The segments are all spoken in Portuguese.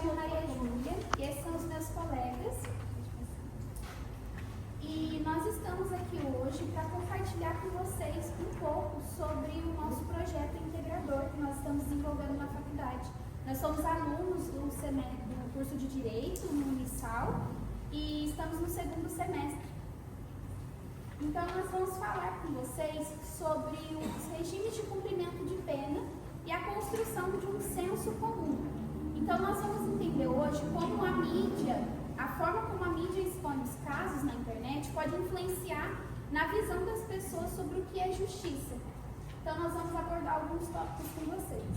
chamo Maria Júlia e esses são os meus colegas. E nós estamos aqui hoje para compartilhar com vocês um pouco sobre o nosso projeto integrador que nós estamos desenvolvendo na faculdade. Nós somos alunos do curso de Direito no Unisal e estamos no segundo semestre. Então, nós vamos falar com vocês sobre os regimes de cumprimento de pena e a construção de um senso comum. Então, nós vamos entender hoje como a forma como a mídia expõe os casos na internet pode influenciar na visão das pessoas sobre o que é justiça. Então, nós vamos abordar alguns tópicos com vocês.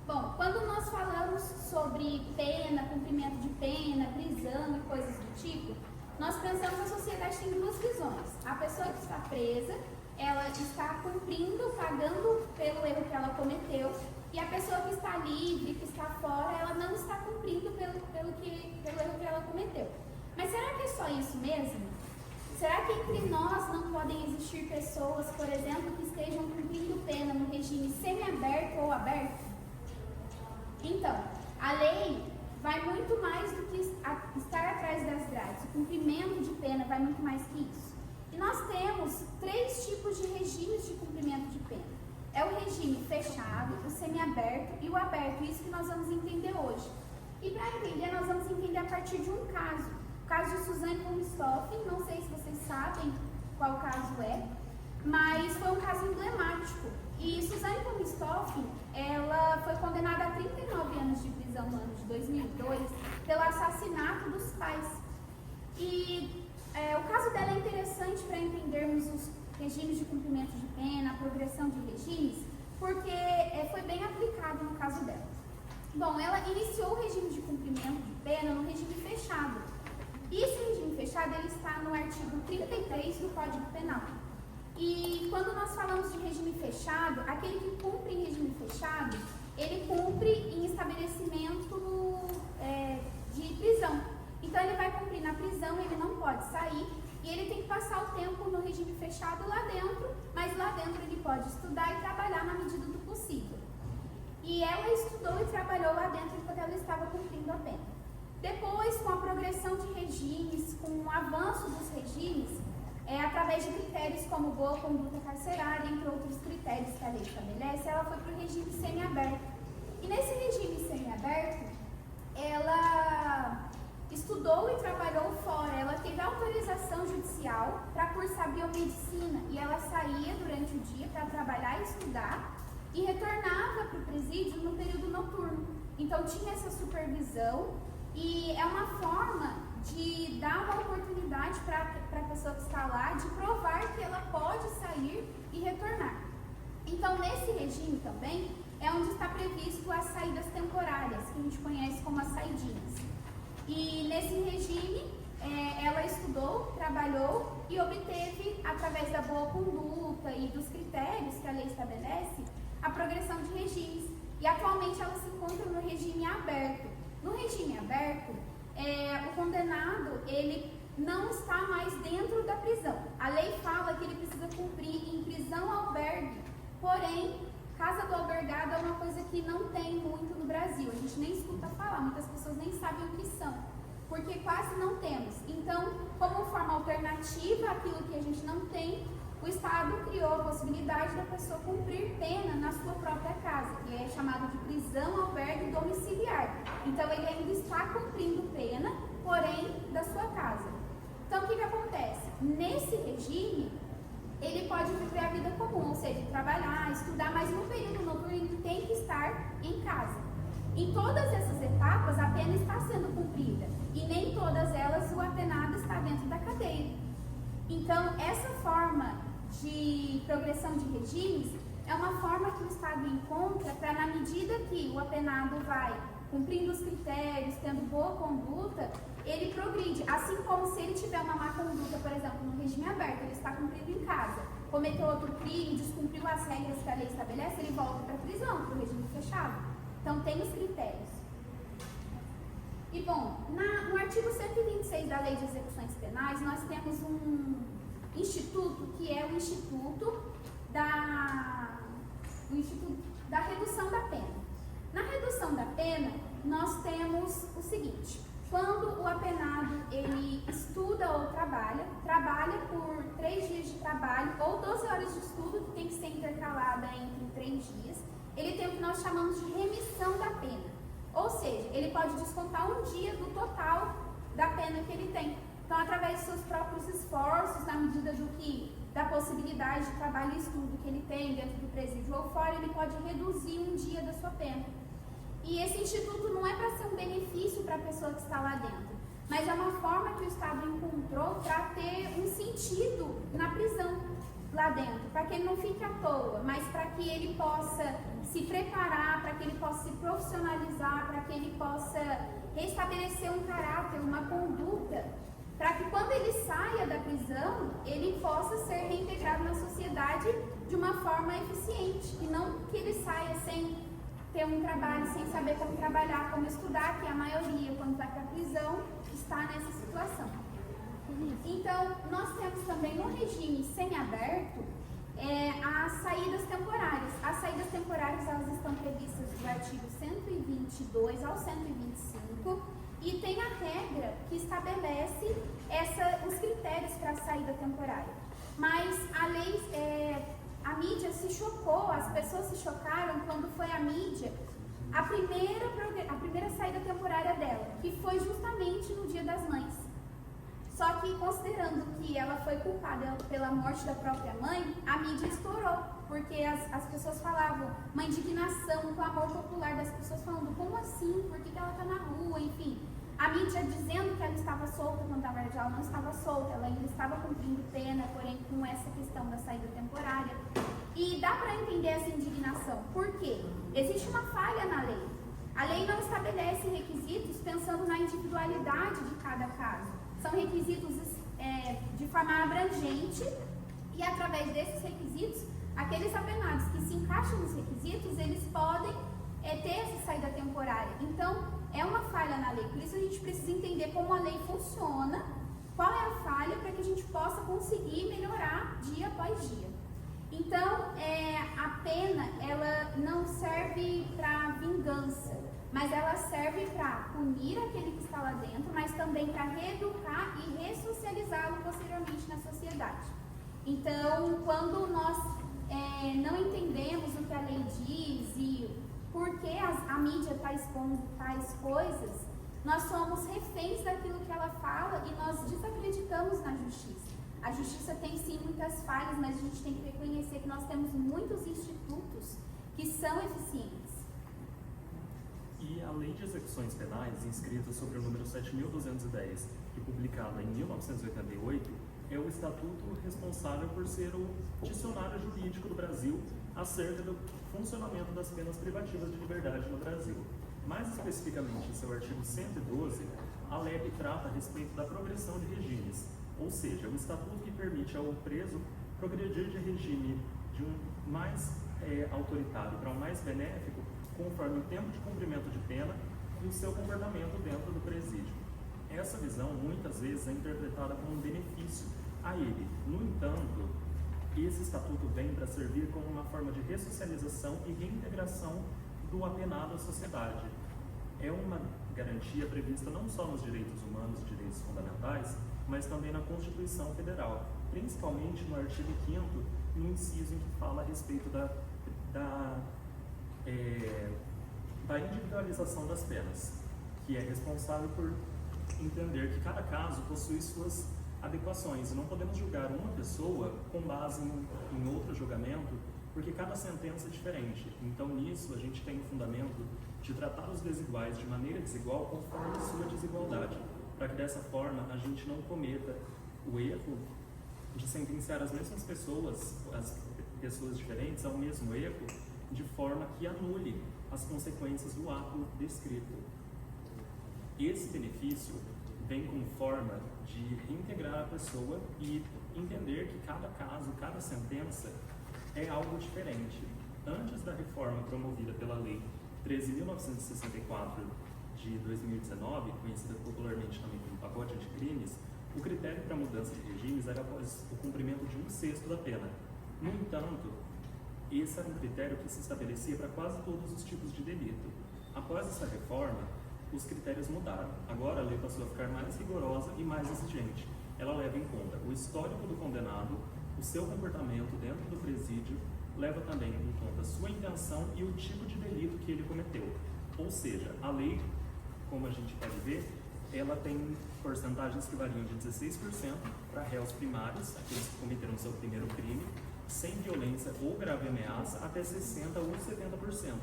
Bom, quando nós falamos sobre pena, cumprimento de pena, prisão e coisas do tipo, nós pensamos que a sociedade tem duas visões. A pessoa que está presa, ela está cumprindo, pagando pelo erro que ela cometeu, e a pessoa que está livre, que está fora, ela não está cumprindo pelo erro que ela cometeu. Mas será que é só isso mesmo? Será que entre nós não podem existir pessoas, por exemplo, que estejam cumprindo pena no regime semiaberto ou aberto? Então, a lei vai muito mais do que estar atrás das grades. O cumprimento de pena vai muito mais que isso. E nós temos 3 tipos de regimes de cumprimento de pena. É o regime fechado, o semiaberto e o aberto. Isso que nós vamos entender hoje. E para entender, nós vamos entender a partir de um caso. O caso de Suzane von Richthofen, não sei se vocês sabem qual caso é, mas foi um caso emblemático. E Suzane von Richthofen, ela foi condenada a 39 anos de prisão no ano de 2002 pelo assassinato dos pais. E o caso dela é interessante para entendermos os regimes de cumprimento de pena, a progressão de regimes, porque foi bem aplicado no caso dela. Bom, ela iniciou o regime de cumprimento de pena no regime fechado. E esse regime fechado ele está no artigo 33 do Código Penal. E quando nós falamos de regime fechado, aquele que cumpre em regime fechado, ele cumpre em estabelecimento de prisão. Então ele vai cumprir na prisão, ele não pode sair e ele tem que passar o tempo no regime fechado lá dentro, mas lá dentro ele pode estudar e trabalhar na medida do possível. E ela estudou e trabalhou lá dentro enquanto ela estava cumprindo a pena. Depois, com a progressão de regimes, com o avanço dos regimes, através de critérios como boa conduta carcerária, entre outros critérios que a lei estabelece, ela foi para o regime semiaberto. E nesse regime semiaberto, ela estudou e trabalhou fora, ela teve autorização judicial para cursar biomedicina e ela saía durante o dia para trabalhar e estudar e retornava para o presídio no período noturno. Então tinha essa supervisão e é uma forma de dar uma oportunidade para a pessoa que está lá de provar que ela pode sair e retornar. Então nesse regime também é onde está previsto as saídas temporárias, que a gente conhece como as saidinhas. E nesse regime, ela estudou, trabalhou e obteve, através da boa conduta e dos critérios que a lei estabelece, a progressão de regimes. E atualmente ela se encontra no regime aberto. No regime aberto, o condenado ele não está mais dentro da prisão. A lei fala que ele precisa cumprir em prisão-albergue, porém, casa do albergado é uma coisa que não tem muito no Brasil, a gente nem escuta falar, muitas pessoas nem sabem o que são, porque quase não temos. Então, como forma alternativa àquilo que a gente não tem, o Estado criou a possibilidade da pessoa cumprir pena na sua própria casa, que é chamado de prisão-albergue domiciliar. Então, ele ainda está cumprindo pena, porém, da sua casa. Então, o que acontece? Nesse regime, ele pode viver a vida comum, ou seja, trabalhar, estudar, mas no período noturno ele tem que estar em casa. Em todas essas etapas, a pena está sendo cumprida e nem todas elas o apenado está dentro da cadeia. Então, essa forma de progressão de regimes é uma forma que o Estado encontra para, na medida que o apenado vai cumprindo os critérios, tendo boa conduta, ele progride. Assim como se ele tiver uma má conduta, por exemplo, no regime aberto, ele está cumprindo em casa, cometeu outro crime, descumpriu as regras que a lei estabelece, ele volta para a prisão, para o regime fechado. Então, tem os critérios. E, bom, no artigo 126 da Lei de Execuções Penais, nós temos um instituto que é o Instituto da Redução da Pena. temos o seguinte: quando o apenado ele estuda ou trabalha por 3 dias de trabalho ou 12 horas de estudo, que tem que ser intercalada entre 3 dias, ele tem o que nós chamamos de remissão da pena. Ou seja, ele pode descontar um dia do total da pena que ele tem. Então, através de seus próprios esforços, na medida da possibilidade de trabalho e estudo que ele tem dentro do presídio ou fora, ele pode reduzir um dia da sua pena. E esse instituto não é para ser um benefício para a pessoa que está lá dentro, mas é uma forma que o Estado encontrou para ter um sentido na prisão lá dentro, para que ele não fique à toa, mas para que ele possa se preparar, para que ele possa se profissionalizar, para que ele possa restabelecer um caráter, uma conduta, para que quando ele saia da prisão, ele possa ser reintegrado na sociedade de uma forma eficiente, e não que ele saia sem ter um trabalho, sem saber como trabalhar, como estudar, que a maioria, quando vai para a prisão, está nessa situação. Então, nós temos também no regime semiaberto as saídas temporárias. As saídas temporárias, elas estão previstas do artigo 122 ao 125 e tem a regra que estabelece os critérios para a saída temporária. Mas a lei, a mídia se chocou, as pessoas se chocaram quando foi a mídia a primeira saída temporária dela, que foi justamente no Dia das Mães. Só que, considerando que ela foi culpada pela morte da própria mãe, a mídia estourou, porque as pessoas falavam, uma indignação, um clamor popular das pessoas falando, como assim, por que ela está na rua, enfim. A mídia dizendo que ela estava solta, quando na verdade ela não estava solta, ela ainda estava cumprindo pena, porém com essa questão da saída temporária. E dá para entender essa indignação, por quê? Existe uma falha na lei. A lei não estabelece requisitos pensando na individualidade de cada caso. São requisitos de forma abrangente e, através desses requisitos, aqueles apenados que se encaixam nos requisitos, eles podem ter essa saída temporária. Então, é uma falha na lei. Por isso, a gente precisa entender como a lei funciona, qual é a falha, para que a gente possa conseguir melhorar dia após dia. Então, a pena, ela não serve para vingança, mas ela serve para punir aquele que está lá dentro, mas também para reeducar e ressocializá-lo posteriormente na sociedade. Então, quando nós não entendemos o que a lei diz e por que a mídia está expondo tais coisas, nós somos reféns daquilo que ela fala e nós desacreditamos na justiça. A justiça tem sim muitas falhas, mas a gente tem que reconhecer que nós temos muitos institutos que são eficientes. E a Lei de Execuções Penais, inscrita sobre o número 7.210 e publicada em 1988, é o estatuto responsável por ser o dicionário jurídico do Brasil acerca do funcionamento das penas privativas de liberdade no Brasil. Mais especificamente, em seu artigo 112, a LEP trata a respeito da progressão de regimes, ou seja, o estatuto que permite ao preso progredir de regime de um mais autoritário para um mais benéfico, conforme o tempo de cumprimento de pena e o seu comportamento dentro do presídio. Essa visão, muitas vezes, é interpretada como um benefício a ele. No entanto, esse estatuto vem para servir como uma forma de ressocialização e reintegração do apenado à sociedade. É uma garantia prevista não só nos direitos humanos e direitos fundamentais, mas também na Constituição Federal, principalmente no artigo 5º, no inciso em que fala a respeito da individualização das penas, que é responsável por entender que cada caso possui suas adequações e não podemos julgar uma pessoa com base em outro julgamento, porque cada sentença é diferente. Então, nisso, a gente tem o fundamento de tratar os desiguais de maneira desigual conforme a sua desigualdade, para que dessa forma a gente não cometa o erro de sentenciar as mesmas pessoas, as pessoas diferentes, ao mesmo erro, de forma que anule as consequências do ato descrito. Esse benefício vem como forma de reintegrar a pessoa e entender que cada caso, cada sentença é algo diferente. Antes da reforma promovida pela Lei 13.964 de 2019, conhecida popularmente também como pacote anticrimes, o critério para mudança de regimes era após o cumprimento de 1/6 da pena. No entanto, esse era um critério que se estabelecia para quase todos os tipos de delito. Após essa reforma, os critérios mudaram. Agora a lei passou a ficar mais rigorosa e mais exigente. Ela leva em conta o histórico do condenado, o seu comportamento dentro do presídio, leva também em conta a sua intenção e o tipo de delito que ele cometeu. Ou seja, a lei, como a gente pode ver, ela tem porcentagens que variam de 16% para réus primários, aqueles que cometeram seu primeiro crime, sem violência ou grave ameaça, até 60% ou 70%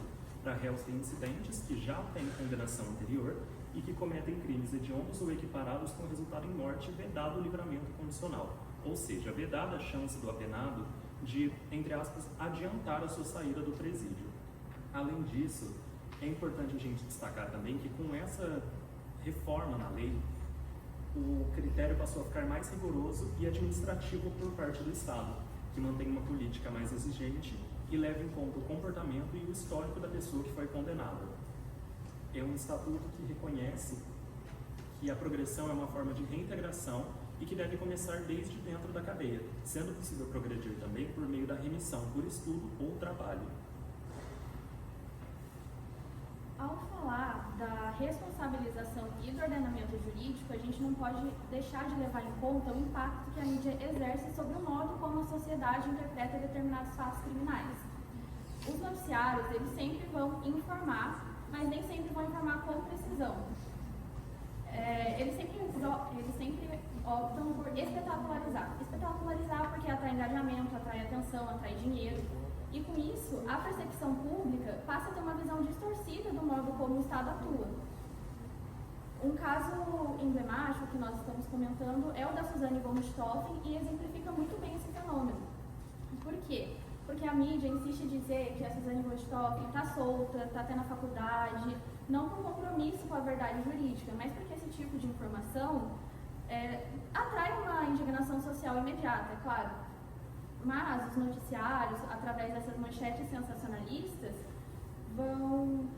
para réus reincidentes que já têm condenação anterior e que cometem crimes hediondos ou equiparados com resultado em morte, vedado o livramento condicional. Ou seja, vedada a chance do apenado de, entre aspas, adiantar a sua saída do presídio. Além disso, é importante a gente destacar também que com essa reforma na lei, o critério passou a ficar mais rigoroso e administrativo por parte do Estado, que mantém uma política mais exigente e leva em conta o comportamento e o histórico da pessoa que foi condenada. É um estatuto que reconhece que a progressão é uma forma de reintegração e que deve começar desde dentro da cadeia, sendo possível progredir também por meio da remissão por estudo ou trabalho. Ao falar da responsabilização e do ordenamento jurídico, a gente não pode deixar de levar em conta o impacto que a mídia exerce sobre o modo como a sociedade interpreta determinados fatos criminais. Os noticiários, eles sempre vão informar, mas nem sempre vão informar com precisão. Eles sempre optam por espetacularizar. Espetacularizar porque atrai engajamento, atrai atenção, atrai dinheiro. E com isso, a percepção pública passa a ter uma visão distorcida do modo como o Estado atua. Um caso emblemático que nós estamos comentando é o da Suzane von Richthofen e exemplifica muito bem esse fenômeno. Por quê? Porque a mídia insiste em dizer que a Suzane von Richthofen está solta, está até na faculdade, não por compromisso com a verdade jurídica, mas porque esse tipo de informação atrai uma indignação social imediata, é claro. Mas os noticiários, através dessas manchetes sensacionalistas, vão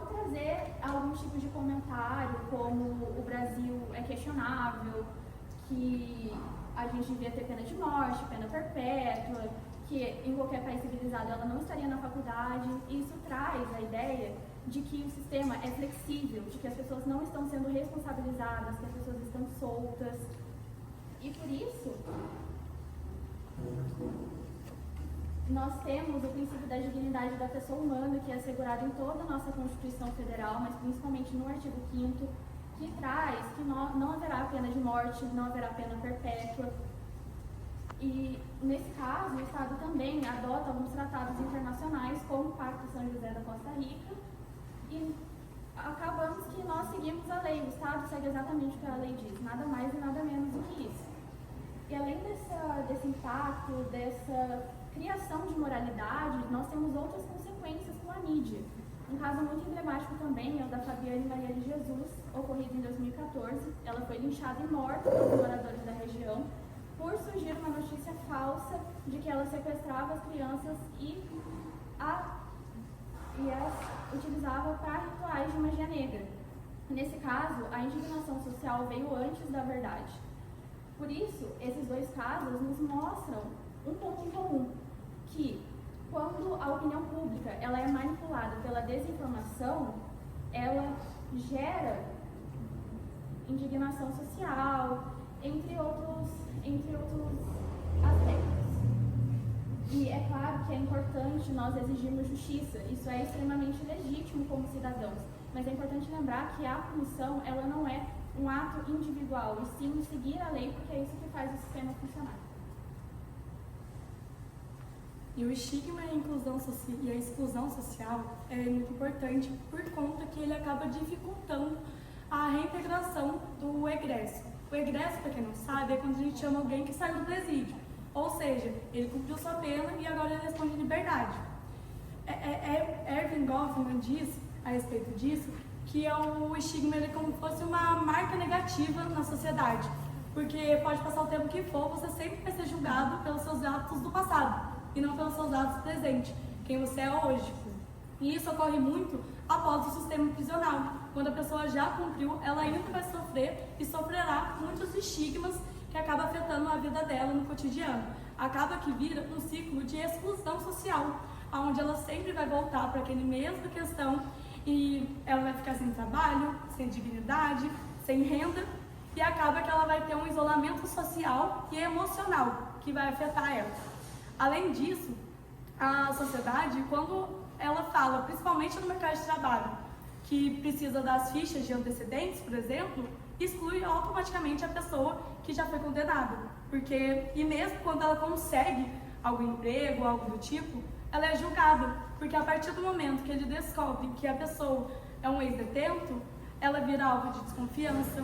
trazer algum tipo de comentário, como o Brasil é questionável, que a gente devia ter pena de morte, pena perpétua, que em qualquer país civilizado ela não estaria na faculdade. Isso traz a ideia de que o sistema é flexível, de que as pessoas não estão sendo responsabilizadas, que as pessoas estão soltas. E por isso, nós temos o princípio da dignidade da pessoa humana, que é assegurado em toda a nossa Constituição Federal, mas principalmente no artigo 5º, que traz que não haverá pena de morte, não haverá pena perpétua. E, nesse caso, o Estado também adota alguns tratados internacionais, como o Pacto São José da Costa Rica, e acabamos que nós seguimos a lei. O Estado segue exatamente o que a lei diz, nada mais e nada menos do que isso. E além desse impacto, dessa criação de moralidade, nós temos outras consequências com a mídia. Um caso muito emblemático também é o da Fabiane Maria de Jesus, ocorrido em 2014. Ela foi linchada e morta pelos moradores da região por surgir uma notícia falsa de que ela sequestrava as crianças e as utilizava para rituais de magia negra. Nesse caso, a indignação social veio antes da verdade. Por isso, esses dois casos nos mostram um ponto em comum, que quando a opinião pública ela é manipulada pela desinformação, ela gera indignação social, entre outros aspectos. E é claro que é importante nós exigirmos justiça, isso é extremamente legítimo como cidadãos, mas é importante lembrar que a punição ela não é um ato individual, e sim seguir a lei, porque é isso que faz o sistema funcionar. E o estigma e a exclusão social é muito importante por conta que ele acaba dificultando a reintegração do egresso. O egresso, para quem não sabe, é quando a gente chama alguém que saiu do presídio. Ou seja, ele cumpriu sua pena e agora ele responde em liberdade. Erving Goffman diz, a respeito disso, que o estigma é como se fosse uma marca negativa na sociedade. Porque pode passar o tempo que for, você sempre vai ser julgado pelos seus atos do passado e não pelos seus atos presentes, quem você é hoje. E isso ocorre muito após o sistema prisional. Quando a pessoa já cumpriu, ela ainda vai sofrer e sofrerá muitos estigmas que acabam afetando a vida dela no cotidiano. acaba que vira um ciclo de exclusão social, onde ela sempre vai voltar para aquele mesma questão e ela vai ficar sem trabalho, sem dignidade, sem renda, e acaba que ela vai ter um isolamento social e emocional que vai afetar ela. Além disso, a sociedade, quando ela fala, principalmente no mercado de trabalho, que precisa das fichas de antecedentes, por exemplo, exclui automaticamente a pessoa que já foi condenada. E mesmo quando ela consegue algum emprego, algo do tipo, ela é julgada, porque a partir do momento que ele descobre que a pessoa é um ex-detento, ela vira alvo de desconfiança,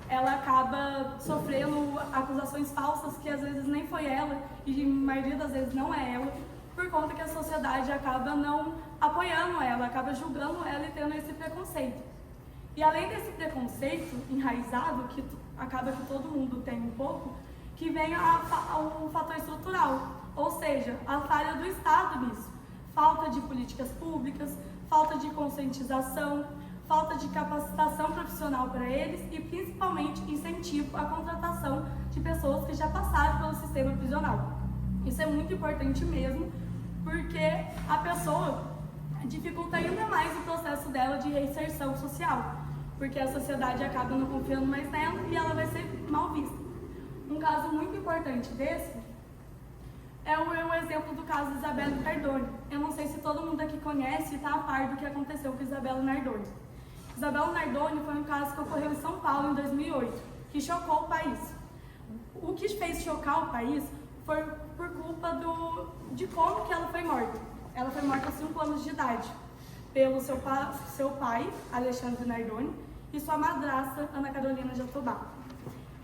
ela acaba sofrendo acusações falsas que às vezes nem foi ela, e a maioria das vezes não é ela, por conta que a sociedade acaba não apoiando ela, acaba julgando ela e tendo esse preconceito. E além desse preconceito enraizado, que acaba que todo mundo tem um pouco, que vem o fator estrutural, ou seja, a falha do Estado nisso. Falta de políticas públicas, falta de conscientização, falta de capacitação profissional para eles e principalmente incentivo à contratação de pessoas que já passaram pelo sistema prisional. Isso é muito importante mesmo, porque a pessoa dificulta ainda mais o processo dela de reinserção social, porque a sociedade acaba não confiando mais nela e ela vai ser mal vista. Um caso muito importante desse é o exemplo do caso Isabelle Nardoni. Eu não sei se todo mundo aqui conhece e está a par do que aconteceu com Isabelle Nardoni. Isabelle Nardoni foi um caso que ocorreu em São Paulo em 2008, que chocou o país. O que fez chocar o país foi por culpa de como que ela foi morta. Ela foi morta aos 5 anos de idade, pelo seu pai, Alexandre Nardoni, e sua madrasta, Ana Carolina Jatobá.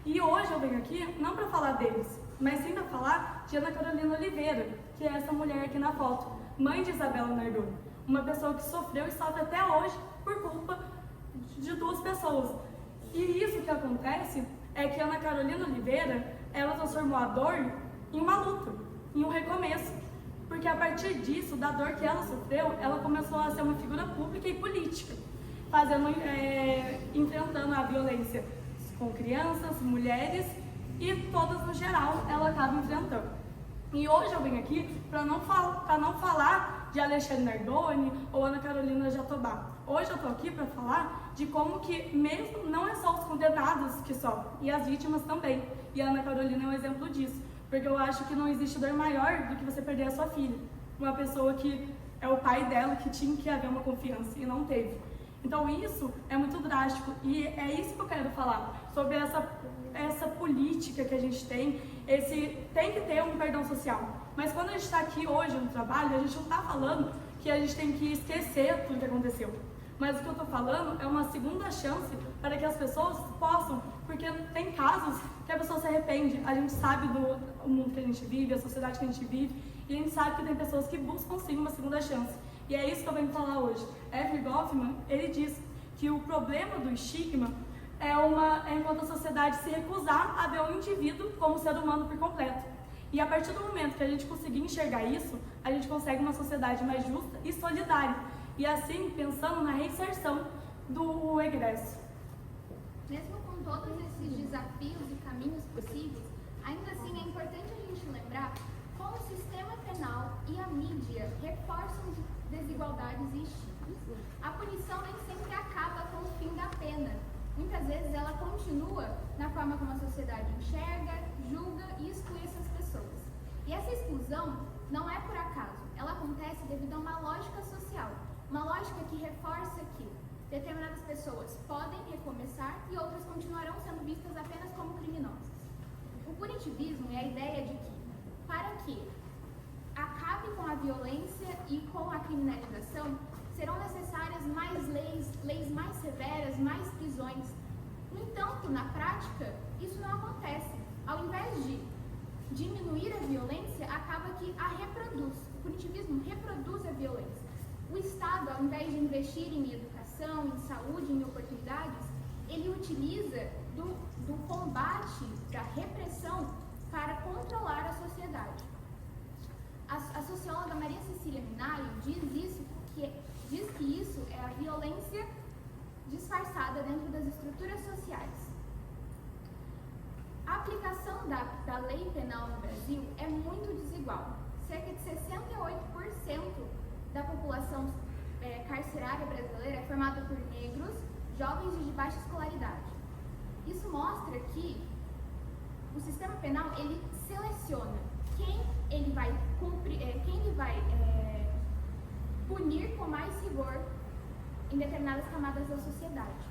E hoje eu venho aqui não para falar deles, mas sim para falar de Ana Carolina Oliveira, que é essa mulher aqui na foto, mãe de Isabelle Nardoni, uma pessoa que sofreu e sofre até hoje por culpa de 2 pessoas. E isso que acontece é que Ana Carolina Oliveira, ela transformou a dor em uma luta, em um recomeço, porque a partir disso, da dor que ela sofreu, ela começou a ser uma figura pública e política, enfrentando a violência com crianças, mulheres e todas no geral ela acaba enfrentando. E hoje eu venho aqui para não falar de Alexandre Nardoni ou Ana Carolina Jatobá. Hoje eu estou aqui para falar de como que mesmo não é só os condenados que sofrem, e as vítimas também. E a Ana Carolina é um exemplo disso, porque eu acho que não existe dor maior do que você perder a sua filha. Uma pessoa que é o pai dela, que tinha que haver uma confiança e não teve. Então isso é muito drástico e é isso que eu quero falar, sobre essa política que a gente tem que ter um perdão social. Mas quando a gente está aqui hoje no trabalho, a gente não está falando que a gente tem que esquecer tudo que aconteceu. Mas o que eu estou falando é uma segunda chance para que as pessoas possam, porque tem casos que a pessoa se arrepende. A gente sabe do mundo que a gente vive, a sociedade que a gente vive, e a gente sabe que tem pessoas que buscam sim uma segunda chance. E é isso que eu venho falar hoje. F. Goffman, ele diz que o problema do estigma é enquanto a sociedade se recusar a ver o indivíduo como ser humano por completo. E a partir do momento que a gente conseguir enxergar isso, a gente consegue uma sociedade mais justa e solidária. E assim, pensando na reinserção do egresso. Mesmo com todos esses desafios e caminhos possíveis, ainda assim é importante a gente lembrar como o sistema penal e a mídia reforçam desigualdades e estigmas. A punição nem sempre acaba com o fim da pena. Muitas vezes ela continua na forma como a sociedade enxerga, julga e exclui essas pessoas. E essa exclusão não é por acaso, ela acontece devido a uma lógica social, uma lógica que reforça que determinadas pessoas podem recomeçar e outras continuarão sendo vistas apenas como criminosas. O punitivismo é a ideia de que, para que acabe com a violência e com a criminalização, serão necessárias mais leis mais severas, mais prisões. No entanto, na prática, isso não acontece. Ao invés de diminuir a violência, acaba que a reproduz. O punitivismo reproduz a violência. O Estado, ao invés de investir em educação, em saúde, em oportunidades, ele utiliza do combate, da repressão, para controlar a sociedade. A socióloga Maria Cecília Minayo diz que isso é a violência disfarçada dentro das estruturas sociais. lei penal no Brasil é muito desigual. Cerca de 68% da população carcerária brasileira é formada por negros, jovens e de baixa escolaridade. Isso mostra que o sistema penal ele seleciona quem ele vai punir com mais rigor em determinadas camadas da sociedade.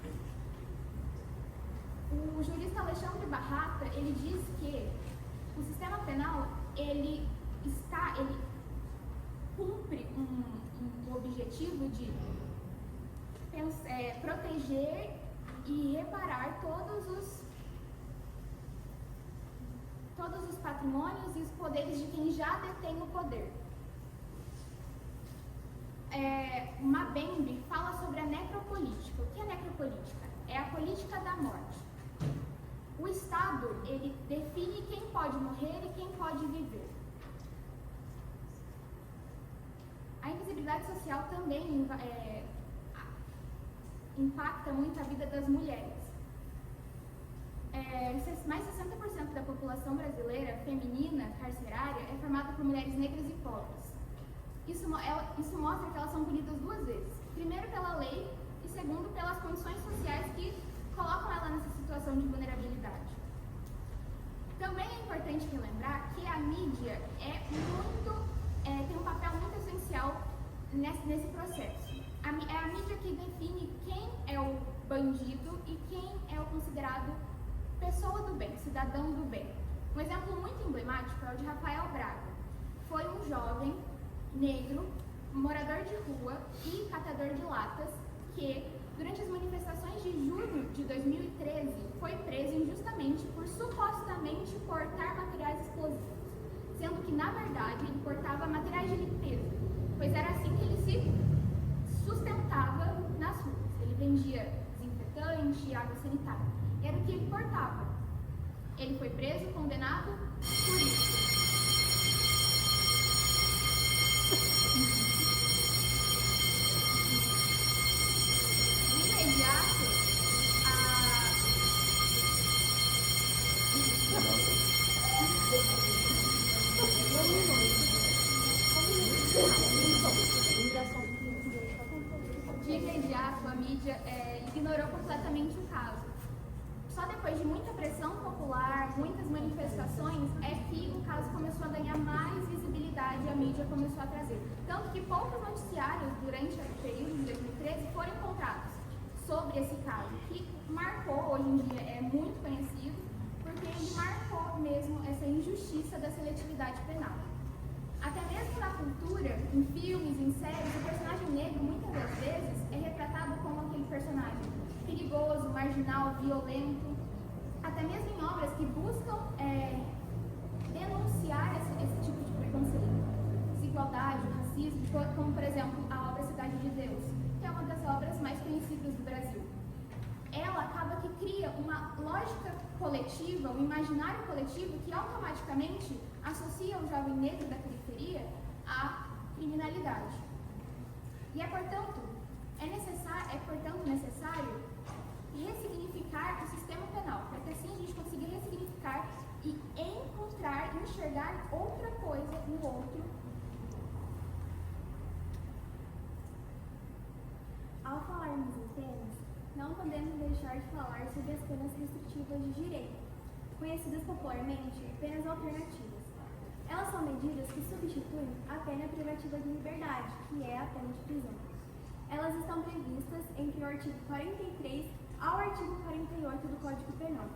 O jurista Alexandre Barrata, ele diz que o sistema penal, ele cumpre um objetivo de proteger e reparar todos os patrimônios e os poderes de quem já detém o poder. Mabembe fala sobre a necropolítica. O que é necropolítica? É a política da morte. O Estado, ele define quem pode morrer e quem pode viver. A invisibilidade social também impacta muito a vida das mulheres. Mais de 60% da população brasileira feminina carcerária é formada por mulheres negras e pobres. Isso mostra que elas são punidas duas vezes. Primeiro pela lei e segundo pelas condições sociais que colocam ela nessa situação de vulnerabilidade. Também é importante relembrar que a mídia tem um papel muito essencial nesse processo. É a mídia que define quem é o bandido e quem é o considerado pessoa do bem, cidadão do bem. Um exemplo muito emblemático é o de Rafael Braga. Foi um jovem negro, morador de rua e catador de latas que, durante as manifestações de junho de 2013, foi preso injustamente por supostamente portar materiais explosivos, sendo que, na verdade, ele portava materiais de limpeza, pois era assim que ele se sustentava nas ruas. Ele vendia desinfetante, água sanitária. Era o que ele portava. Ele foi preso, condenado por isso. De imediato, a mídia ignorou completamente o caso. Só depois de muita pressão popular, muitas manifestações, é que o caso começou a ganhar mais visibilidade e a mídia começou a trazer. Tanto que poucos noticiários durante o período de 2013 foram encontrados sobre esse caso, que marcou, hoje em dia é muito conhecido, porque ele marcou mesmo essa injustiça da seletividade penal. Até mesmo na cultura, em filmes, em séries, o personagem negro, muitas das vezes, é retratado como aquele personagem perigoso, marginal, violento. Até mesmo em obras que buscam denunciar esse tipo de preconceito, desigualdade, racismo, como, por exemplo, a obra Cidade de Deus, que é uma das obras mais conhecidas do Brasil. Ela acaba que cria uma lógica coletiva, um imaginário coletivo que automaticamente associa o jovem negro da periferia à criminalidade. E portanto necessário ressignificar o sistema penal, para que assim a gente consiga ressignificar e enxergar outra coisa no outro. Ao falarmos em penas, não podemos deixar de falar sobre as penas restritivas de direito, conhecidas popularmente penas alternativas. Elas são medidas que substituem a pena privativa de liberdade, que é a pena de prisão. Elas estão previstas entre o artigo 43 ao artigo 48 do Código Penal.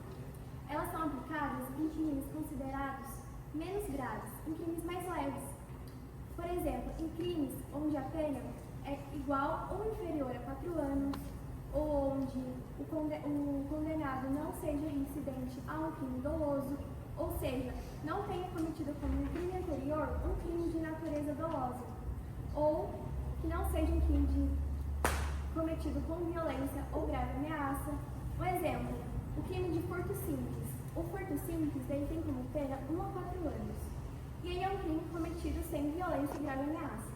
Elas são aplicadas em crimes considerados menos graves, em crimes mais leves. Por exemplo, em crimes onde a pena é igual ou inferior a 4 anos, ou onde o condenado não seja reincidente a um crime doloso, ou seja, não tenha cometido como um crime anterior um crime de natureza dolosa, ou que não seja um crime cometido com violência ou grave ameaça. Um exemplo, o crime de furto simples. O furto simples ele tem como pena 1 a 4 anos, e ele é um crime cometido sem violência e grave ameaça.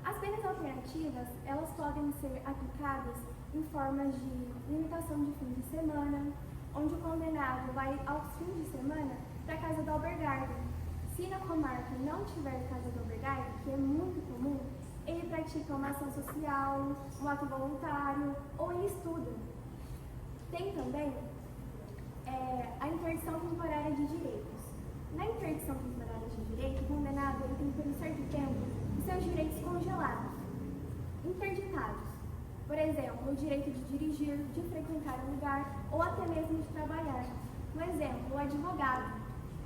As penas alternativas, elas podem ser aplicadas em formas de limitação de fim de semana, onde o condenado vai, aos fins de semana, para a casa do albergado. Se na comarca não tiver casa do albergado, que é muito comum, ele pratica uma ação social, um ato voluntário ou ele estuda. Tem também a interdição temporária de direitos. Na interdição temporária de direito, o condenado ele tem por um certo tempo os seus direitos congelados, interditados. Por exemplo, o direito de dirigir, de frequentar um lugar ou até mesmo de trabalhar. Um exemplo, o advogado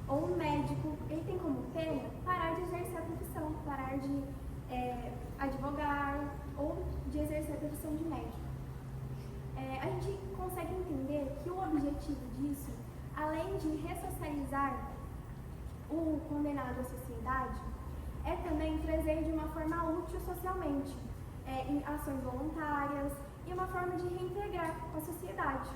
ou um médico, ele tem como pena parar de exercer a profissão, parar de advogar ou de exercer a profissão de médico. A gente consegue entender que o objetivo disso, além de ressocializar o condenado à sociedade, é também trazer de uma forma útil socialmente, em ações voluntárias e uma forma de reintegrar a sociedade.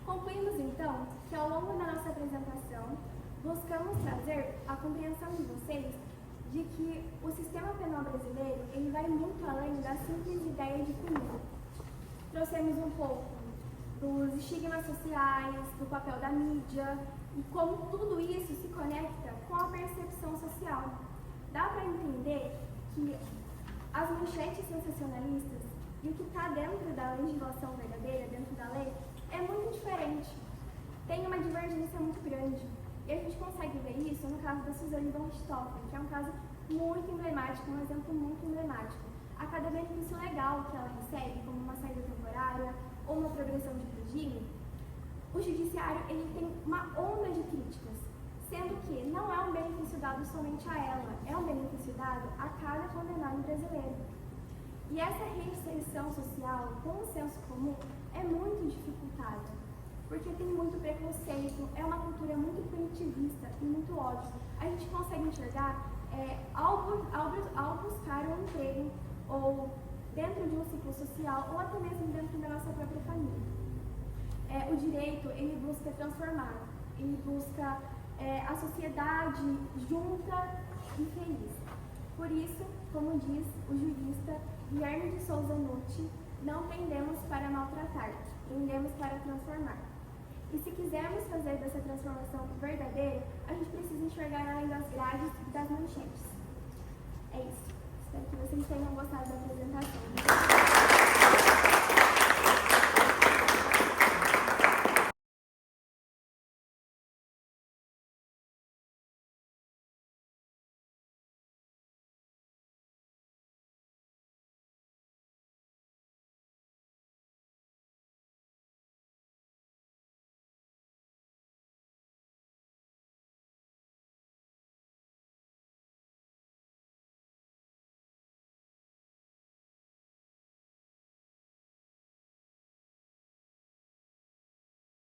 Concluímos então que ao longo da nossa apresentação buscamos trazer a compreensão de vocês de que o sistema penal brasileiro ele vai muito além da simples ideia de punir. Trouxemos um pouco dos estigmas sociais, do papel da mídia e como tudo isso se conecta com a percepção social. Dá para entender que as manchetes sensacionalistas e o que está dentro da legislação verdadeira, dentro da lei, é muito diferente. Tem uma divergência muito grande. E a gente consegue ver isso no caso da Suzane von Richthofen, que é um caso muito emblemático, um exemplo muito emblemático. A cada benefício legal que ela recebe, como uma saída temporária ou uma progressão de regime, o judiciário ele tem uma onda de críticas, sendo que não é um benefício dado somente a ela, é um benefício dado a cada condenado brasileiro. E essa reinserção social com o senso comum é muito dificultada, porque tem muito preconceito, é uma cultura muito punitivista e muito ódio. A gente consegue enxergar ao buscar um emprego ou dentro de um ciclo social ou até mesmo dentro da nossa própria família. O direito, ele busca transformar, ele busca a sociedade junta e feliz. Por isso, como diz o jurista Guilherme de Souza Nucci, não prendemos para maltratar, prendemos para transformar. E se quisermos fazer dessa transformação verdadeira, a gente precisa enxergar além das grades e das manchetes. É isso. Espero que vocês tenham gostado da apresentação.